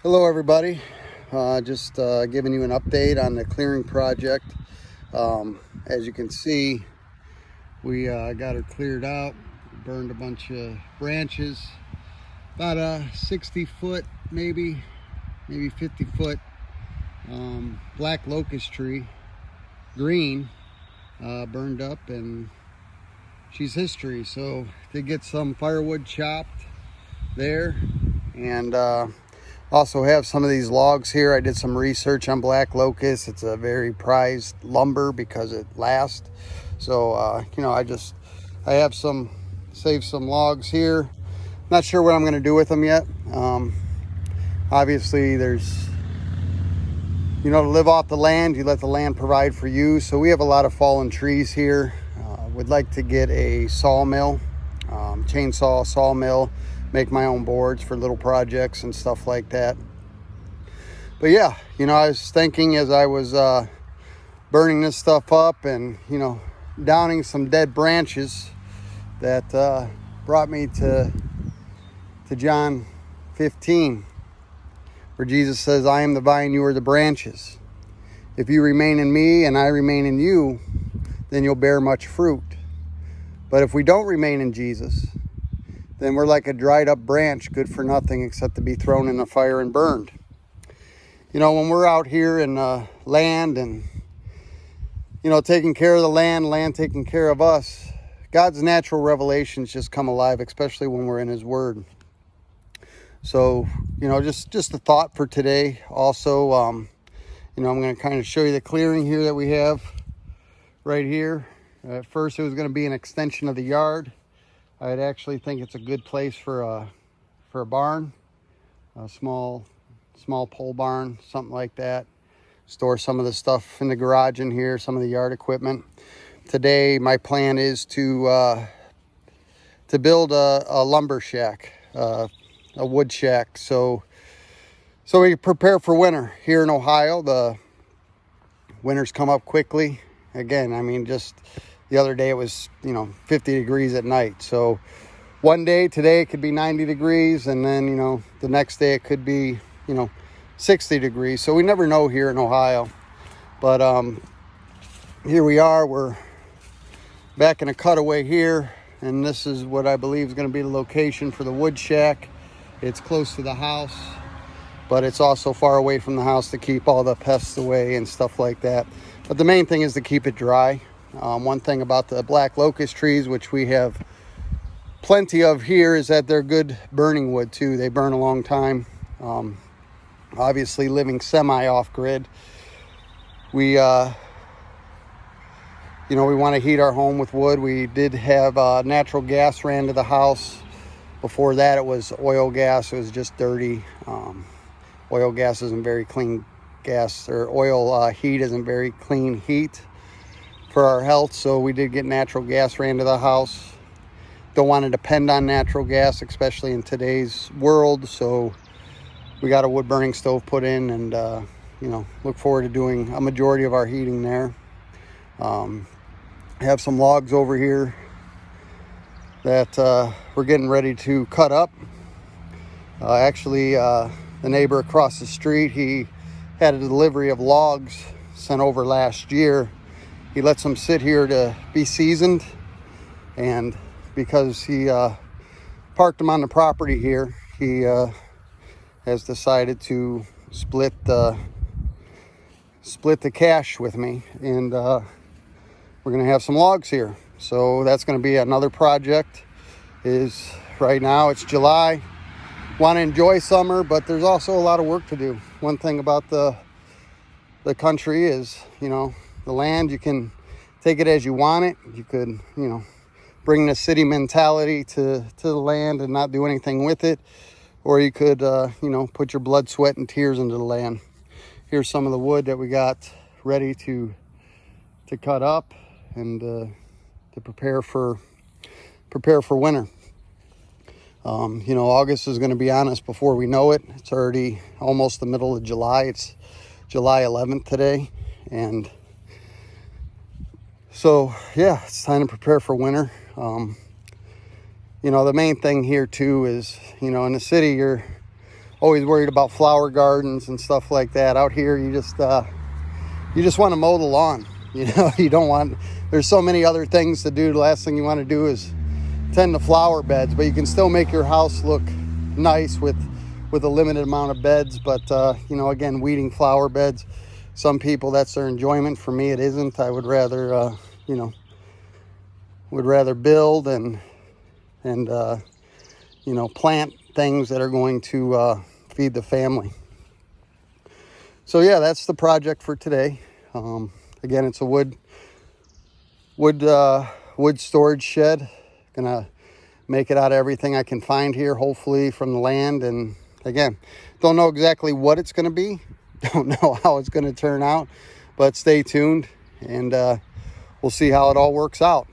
Hello everybody, just giving you an update on the clearing project. As you can see, we got her cleared out, burned a bunch of branches, about a 60 foot, maybe 50 foot black locust tree, green, burned up, and she's history. So did get some firewood chopped there, and also have some of these logs here. I did some research on black locust. It's a very prized lumber because it lasts. So I have saved some logs here. Not sure what I'm going to do with them yet. Obviously there's, to live off the land, you let the land provide for you. So we have a lot of fallen trees here. Would like to get a sawmill, chainsaw sawmill, make my own boards for little projects and stuff like that. But yeah, I was thinking as I was burning this stuff up and, downing some dead branches, that brought me to John 15, where Jesus says, "I am the vine, you are the branches. If you remain in me and I remain in you, then you'll bear much fruit. But if we don't remain in Jesus, then we're like a dried up branch, good for nothing except to be thrown in the fire and burned." When we're out here in land and, taking care of the land taking care of us, God's natural revelations just come alive, especially when we're in His Word. So, just a thought for today. Also, I'm going to kind of show you the clearing here that we have right here. At first, it was going to be an extension of the yard. I'd actually think it's a good place for a barn, a small pole barn, something like that. Store some of the stuff in the garage in here, some of the yard equipment. Today, my plan is to build a lumber shack, a wood shack, so we prepare for winter. Here in Ohio, the winters come up quickly. Again, just the other day it was 50 degrees at night. So one day, today, it could be 90 degrees, and then the next day it could be 60 degrees. So we never know here in Ohio. But here we are. We're back in a cutaway here, and this is what I believe is going to be the location for the wood shack. It's close to the house, but it's also far away from the house to keep all the pests away and stuff like that. But the main thing is to keep it dry. One thing about the black locust trees, which we have plenty of here, is that they're good burning wood too. They burn a long time. Obviously living semi off grid, we want to heat our home with wood. We did have natural gas ran to the house. Before that, it was oil gas. It was just dirty. Oil gas isn't very clean gas, or oil heat isn't very clean heat for our health. So we did get natural gas ran to the house. Don't want to depend on natural gas, especially in today's world. So we got a wood burning stove put in, and look forward to doing a majority of our heating there. I have some logs over here that we're getting ready to cut up. The neighbor across the street, he had a delivery of logs sent over last year. He lets them sit here to be seasoned, and because he parked them on the property here, he has decided to split the cash with me, and we're going to have some logs here. So that's going to be another project. Right now it's July. Want to enjoy summer, but there's also a lot of work to do. One thing about the country is, the land, you can take it as you want it. You could, bring the city mentality to the land and not do anything with it. Or you could, put your blood, sweat, and tears into the land. Here's some of the wood that we got ready to cut up and to prepare for winter. August is going to be on us before we know it. It's already almost the middle of July. It's July 11th today. And so, yeah, it's time to prepare for winter. The main thing here too is, in the city, you're always worried about flower gardens and stuff like that. Out here, you just want to mow the lawn. You know, you don't want, there's so many other things to do. The last thing you want to do is tend to flower beds, but you can still make your house look nice with a limited amount of beds. But you know, again, weeding flower beds, some people, that's their enjoyment. For me, it isn't. I would rather you know, build and you know, plant things that are going to feed the family. So yeah, that's the project for today. Again, it's a wood storage shed. Gonna make it out of everything I can find here, hopefully from the land. And again, don't know exactly what it's gonna be. Don't know how it's gonna turn out, but stay tuned, and we'll see how it all works out.